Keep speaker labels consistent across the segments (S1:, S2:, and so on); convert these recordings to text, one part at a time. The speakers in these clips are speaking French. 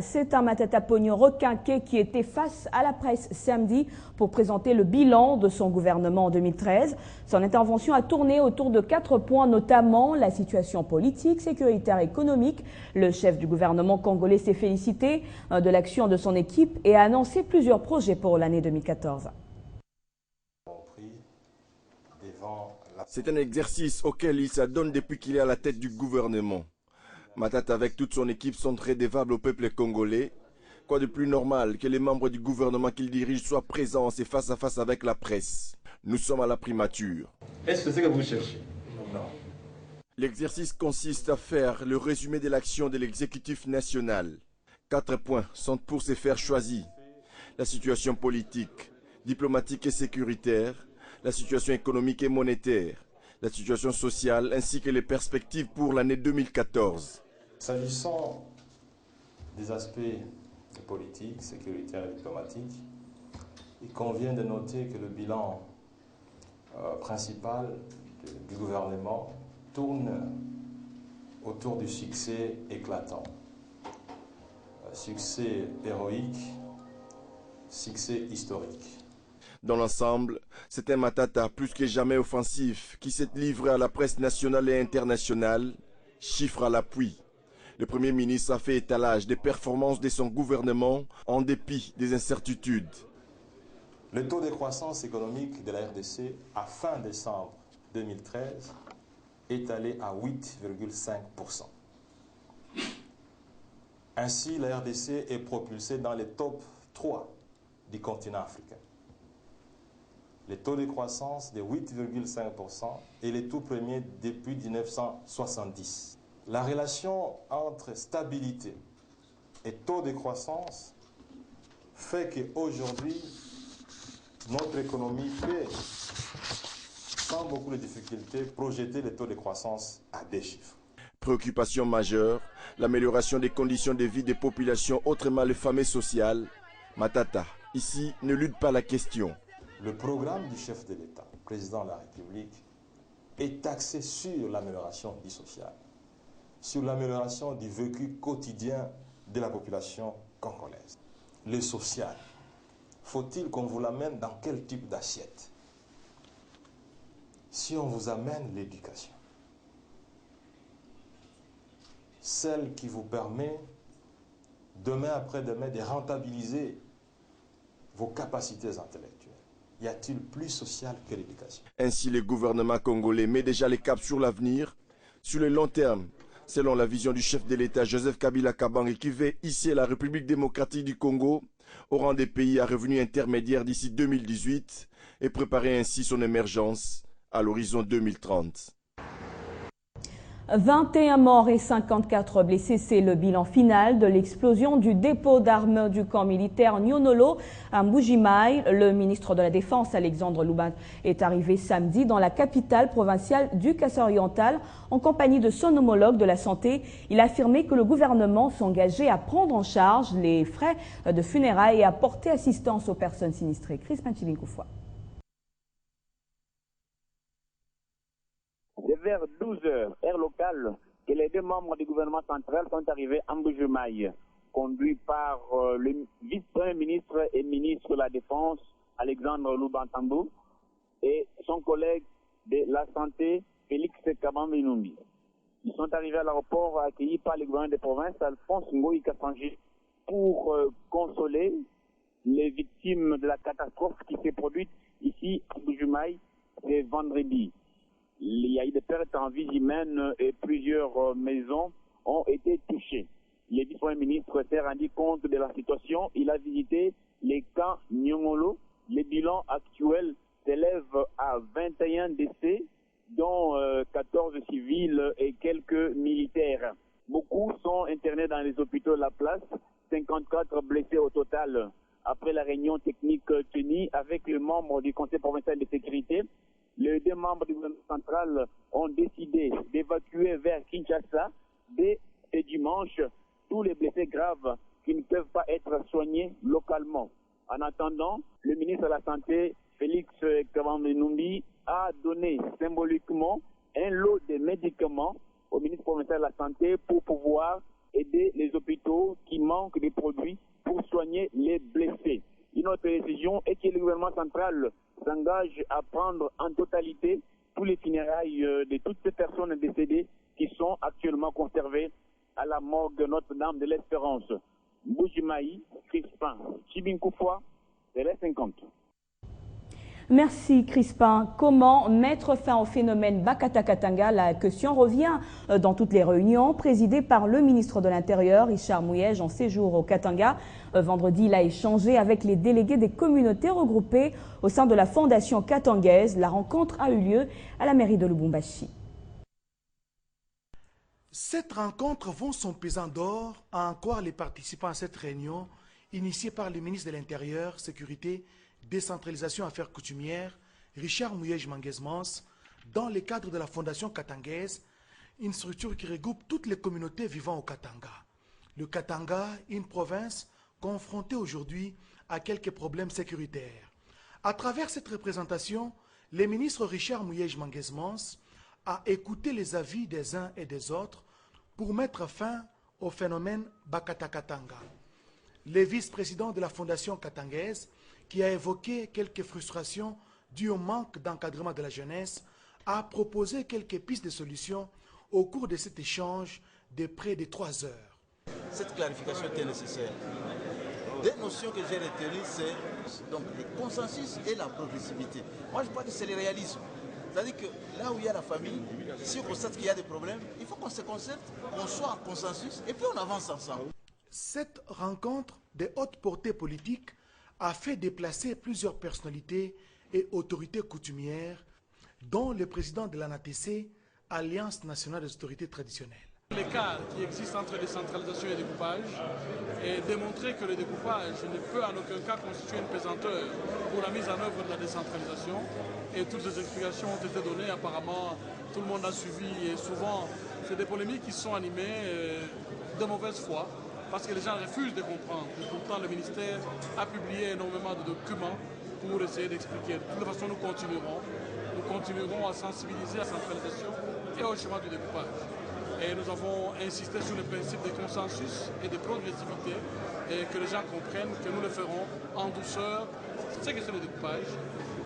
S1: C'est un Matata Pognon requinqué qui était face à la presse samedi pour présenter le bilan de son gouvernement en 2013. Son intervention a tourné autour de 4 points, notamment la situation politique, sécuritaire et économique. Le chef du gouvernement congolais s'est félicité de l'action de son équipe et a annoncé plusieurs projets pour l'année 2014.
S2: C'est un exercice auquel il s'adonne depuis qu'il est à la tête du gouvernement. Matata avec toute son équipe sont très dévables au peuple congolais. Quoi de plus normal que les membres du gouvernement qu'il dirige soient présents et face à face avec la presse. Nous sommes à la primature.
S3: Est-ce que c'est ce que vous cherchez?
S2: Non. L'exercice consiste à faire le résumé de l'action de l'exécutif national. 4 points sont pour se faire choisir. La situation politique, diplomatique et sécuritaire, la situation économique et monétaire, la situation sociale ainsi que les perspectives pour l'année 2014.
S3: S'agissant des aspects politiques, sécuritaires et diplomatiques, il convient de noter que le bilan principal du gouvernement tourne autour du succès éclatant. Succès héroïque, succès historique.
S2: Dans l'ensemble, c'est un Matata plus que jamais offensif qui s'est livré à la presse nationale et internationale, chiffres à l'appui. Le Premier ministre a fait étalage des performances de son gouvernement en dépit des incertitudes.
S3: Le taux de croissance économique de la RDC à fin décembre 2013 est allé à 8,5%. Ainsi, la RDC est propulsée dans les top 3 du continent africain. Le taux de croissance de 8,5% est le tout premier depuis 1970. La relation entre stabilité et taux de croissance fait qu'aujourd'hui, notre économie peut, sans beaucoup de difficultés, projeter le taux de croissance à 2 chiffres.
S2: Préoccupation majeure, l'amélioration des conditions de vie des populations, autrement les familles sociales. Matata, ici, ne lutte pas la question.
S3: Le programme du chef de l'État, président de la République, est axé sur l'amélioration du social, sur l'amélioration du vécu quotidien de la population congolaise. Le social, faut-il qu'on vous l'amène dans quel type d'assiette? Si on vous amène l'éducation, celle qui vous permet, demain après-demain, de rentabiliser vos capacités intellectuelles. Y a-t-il plus social que l'éducation?
S2: Ainsi, le gouvernement congolais met déjà les caps sur l'avenir, sur le long terme, selon la vision du chef de l'État Joseph Kabila Kabange qui veut hisser la République démocratique du Congo au rang des pays à revenus intermédiaires d'ici 2018 et préparer ainsi son émergence à l'horizon 2030.
S1: 21 morts et 54 blessés, c'est le bilan final de l'explosion du dépôt d'armes du camp militaire Nyonolo à Mbuji-Mayi. Le ministre de la Défense, Alexandre Louban, est arrivé samedi dans la capitale provinciale du Kassai-Oriental en compagnie de son homologue de la santé. Il a affirmé que le gouvernement s'engageait à prendre en charge les frais de funérailles et à porter assistance aux personnes sinistrées. Chris Panchilinkoufwa.
S4: C'est vers 12 heures, heure locale, que les 2 membres du gouvernement central sont arrivés à Mbuji-Mayi, conduits par le vice-premier ministre et ministre de la Défense, Alexandre Louban-Tambou, et son collègue de la santé, Félix Kabambe-Numbi. Ils sont arrivés à l'aéroport accueillis par le gouverneur de province, Alphonse Ngoï Kassanji, pour consoler les victimes de la catastrophe qui s'est produite ici à Mbuji-Mayi ce vendredi. Il y a eu des pertes en vie humaine et plusieurs maisons ont été touchées. Le vice-premier ministre s'est rendu compte de la situation. Il a visité les camps Nyongolo. Le bilan actuel s'élève à 21 décès, dont 14 civils et quelques militaires. Beaucoup sont internés dans les hôpitaux de la place, 54 blessés au total. Après la réunion technique tenue avec les membres du Conseil provincial de sécurité, les 2 membres du gouvernement central ont décidé d'évacuer vers Kinshasa dès ce dimanche tous les blessés graves qui ne peuvent pas être soignés localement. En attendant, le ministre de la Santé, Félix Kabambe-Numbi, a donné symboliquement un lot de médicaments au ministre provincial de la Santé pour pouvoir aider les hôpitaux qui manquent de produits pour soigner les blessés. Une autre décision est que le gouvernement central s'engage à prendre en totalité tous les funérailles de toutes ces personnes décédées qui sont actuellement conservées à la morgue Notre-Dame de l'Espérance. Mbujimayi, Crispin, Chibinkoufwa, Télé 50.
S1: Merci Crispin. Comment mettre fin au phénomène Bakata Katanga? La question revient dans toutes les réunions présidées par le ministre de l'Intérieur, Richard Mouyej, en séjour au Katanga. Vendredi, il a échangé avec les délégués des communautés regroupées au sein de la Fondation katangaise. La rencontre a eu lieu à la mairie de Lubumbashi.
S5: Cette rencontre vaut son pesant d'or, à en croire les participants à cette réunion initiée par le ministre de l'Intérieur, Sécurité, Décentralisation Affaires coutumières, Richard Mouyej Manguez-Mans, dans le cadre de la Fondation katangaise, une structure qui regroupe toutes les communautés vivant au Katanga. Le Katanga, une province confrontée aujourd'hui à quelques problèmes sécuritaires. À travers cette représentation, le ministre Richard Mouyej Manguez-Mans a écouté les avis des uns et des autres pour mettre fin au phénomène Bakata Katanga. Le vice-président de la Fondation katangaise, qui a évoqué quelques frustrations dues au manque d'encadrement de la jeunesse, a proposé quelques pistes de solutions au cours de cet échange de près de 3 heures.
S6: Cette clarification était nécessaire. Des notions que j'ai retenues, c'est donc le consensus et la progressivité. Moi, je crois que c'est le réalisme. C'est-à-dire que là où il y a la famille, si on constate qu'il y a des problèmes, il faut qu'on se concerte, qu'on soit en consensus et puis on avance ensemble.
S5: Cette rencontre de haute portée politique a fait déplacer plusieurs personnalités et autorités coutumières, dont le président de l'ANATC, Alliance nationale des autorités traditionnelles.
S7: L'écart qui existe entre décentralisation et découpage est démontré que le découpage ne peut en aucun cas constituer une pesanteur pour la mise en œuvre de la décentralisation. Et toutes les explications ont été données, apparemment tout le monde a suivi et souvent c'est des polémiques qui sont animées de mauvaise foi parce que les gens refusent de comprendre. Et pourtant le ministère a publié énormément de documents pour essayer d'expliquer. De toute façon nous continuerons à sensibiliser à la centralisation et au chemin du découpage. Et nous avons insisté sur le principe de consensus et de progressivité et que les gens comprennent que nous le ferons en douceur, ce que c'est le découpage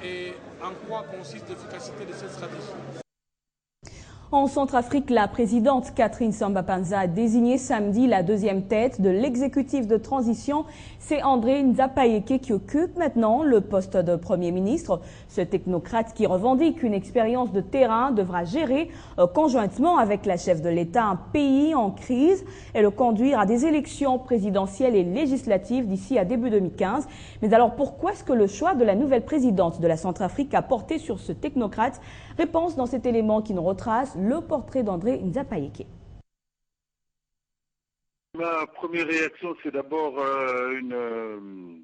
S7: et en quoi consiste l'efficacité de cette stratégie.
S1: En Centrafrique, la présidente Catherine Samba-Panza a désigné samedi la deuxième tête de l'exécutif de transition. C'est André Nzapayeke qui occupe maintenant le poste de Premier ministre. Ce technocrate qui revendique une expérience de terrain devra gérer conjointement avec la chef de l'État un pays en crise et le conduire à des élections présidentielles et législatives d'ici à début 2015. Mais alors pourquoi est-ce que le choix de la nouvelle présidente de la Centrafrique a porté sur ce technocrate? Réponse dans cet élément qui nous retrace le portrait d'André Nzapayeke.
S8: Ma première réaction, c'est d'abord une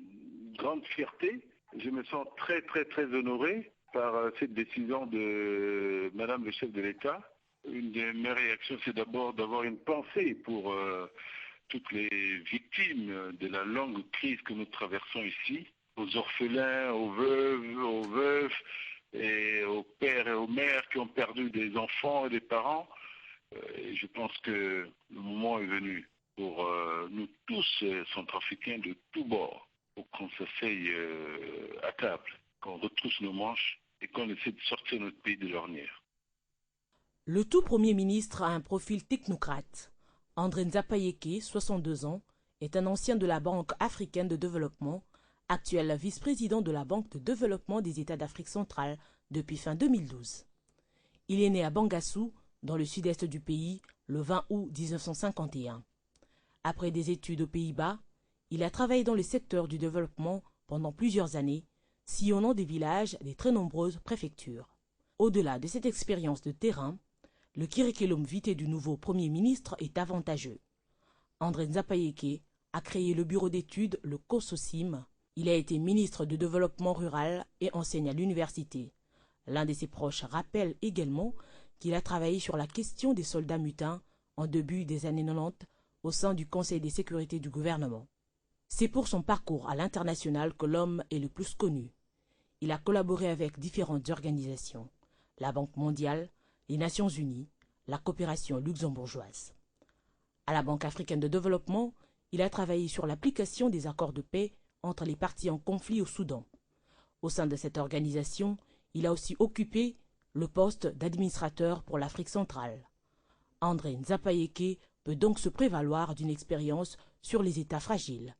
S8: grande fierté. Je me sens très honoré par cette décision de Madame le chef de l'État. Une de mes réactions, c'est d'abord d'avoir une pensée pour toutes les victimes de la longue crise que nous traversons ici, aux orphelins, aux veuves, aux veufs, et aux pères et aux mères qui ont perdu des enfants et des parents. Et je pense que le moment est venu pour nous tous, centrafricains de tous bords, pour qu'on s'asseye à table, qu'on retrousse nos manches et qu'on essaie de sortir notre pays de l'ornière.
S9: Le tout Premier ministre a un profil technocrate. André Nzapayeke, 62 ans, est un ancien de la Banque africaine de développement, actuel vice-président de la Banque de développement des États d'Afrique centrale depuis fin 2012. Il est né à Bangassou, dans le sud-est du pays, le 20 août 1951. Après des études aux Pays-Bas, il a travaillé dans le secteur du développement pendant plusieurs années, sillonnant des villages et des très nombreuses préfectures. Au-delà de cette expérience de terrain, le curriculum vitae du nouveau Premier ministre est avantageux. André Nzapayeke a créé le bureau d'études, le COSOCIM. Il a été ministre du Développement rural et enseigne à l'université. L'un de ses proches rappelle également qu'il a travaillé sur la question des soldats mutins en début des années 90 au sein du Conseil de sécurité du gouvernement. C'est pour son parcours à l'international que l'homme est le plus connu. Il a collaboré avec différentes organisations, la Banque mondiale, les Nations unies, la coopération luxembourgeoise. À la Banque africaine de développement, il a travaillé sur l'application des accords de paix entre les parties en conflit au Soudan. Au sein de cette organisation, il a aussi occupé le poste d'administrateur pour l'Afrique centrale. André Nzapayeke peut donc se prévaloir d'une expérience sur les États fragiles.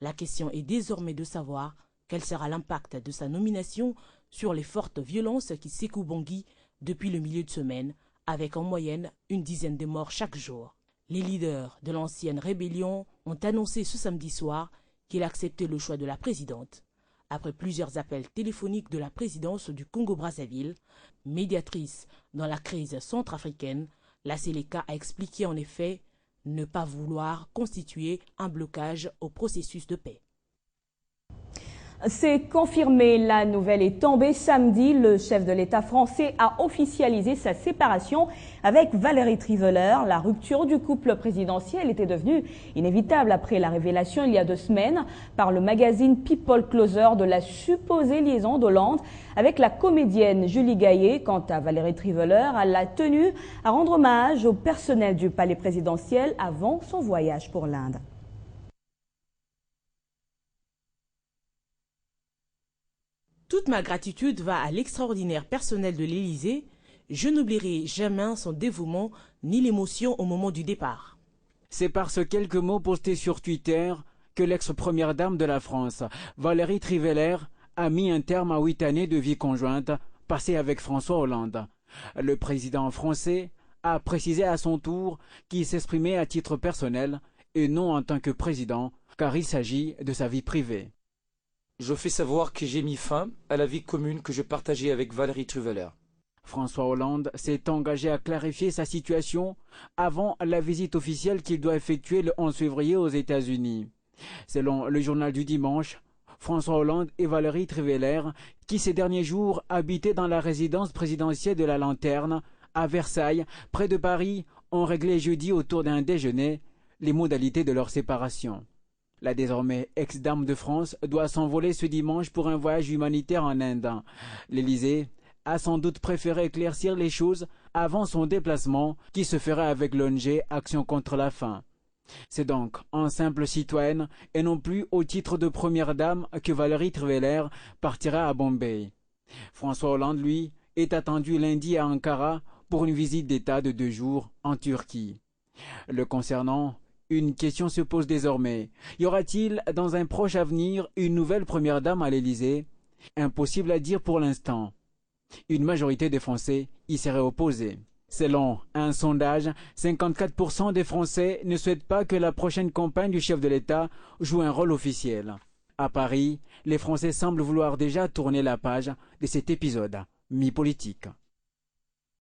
S9: La question est désormais de savoir quel sera l'impact de sa nomination sur les fortes violences qui secouent Bangui depuis le milieu de semaine, avec en moyenne une dizaine de morts chaque jour. Les leaders de l'ancienne rébellion ont annoncé ce samedi soir qu'ils acceptaient le choix de la présidente. Après plusieurs appels téléphoniques de la présidence du Congo-Brazzaville, médiatrice dans la crise centrafricaine, la Séléka a expliqué en effet ne pas vouloir constituer un blocage au processus de paix.
S1: C'est confirmé, la nouvelle est tombée samedi. Le chef de l'État français a officialisé sa séparation avec Valérie Trierweiler. La rupture du couple présidentiel était devenue inévitable après la révélation il y a 2 semaines par le magazine People Closer de la supposée liaison d'Hollande avec la comédienne Julie Gaillet. Quant à Valérie Trierweiler, elle a tenu à rendre hommage au personnel du palais présidentiel avant son voyage pour l'Inde.
S9: Toute ma gratitude va à l'extraordinaire personnel de l'Élysée. Je n'oublierai jamais son dévouement ni l'émotion au moment du départ.
S10: C'est par ce quelques mots postés sur Twitter que l'ex-première dame de la France, Valérie Trierweiler, a mis un terme à 8 années de vie conjointe passée avec François Hollande. Le président français a précisé à son tour qu'il s'exprimait à titre personnel et non en tant que président, car il s'agit de sa vie privée.
S11: Je fais savoir que j'ai mis fin à la vie commune que je partageais avec Valérie Trierweiler.
S10: François Hollande s'est engagé à clarifier sa situation avant la visite officielle qu'il doit effectuer le 11 février aux États-Unis. Selon le journal du dimanche, François Hollande et Valérie Trierweiler, qui ces derniers jours habitaient dans la résidence présidentielle de la Lanterne, à Versailles, près de Paris, ont réglé jeudi autour d'un déjeuner les modalités de leur séparation. La désormais ex-dame de France doit s'envoler ce dimanche pour un voyage humanitaire en Inde. L'Élysée a sans doute préféré éclaircir les choses avant son déplacement qui se fera avec l'ONG Action contre la faim. C'est donc en simple citoyenne et non plus au titre de première dame que Valérie Trierweiler partira à Bombay. François Hollande, lui, est attendu lundi à Ankara pour une visite d'État de 2 jours en Turquie. Le concernant, une question se pose désormais. Y aura-t-il dans un proche avenir une nouvelle première dame à l'Élysée? Impossible à dire pour l'instant. Une majorité des Français y serait opposée. Selon un sondage, 54% des Français ne souhaitent pas que la prochaine campagne du chef de l'État joue un rôle officiel. À Paris, les Français semblent vouloir déjà tourner la page de cet épisode mi-politique.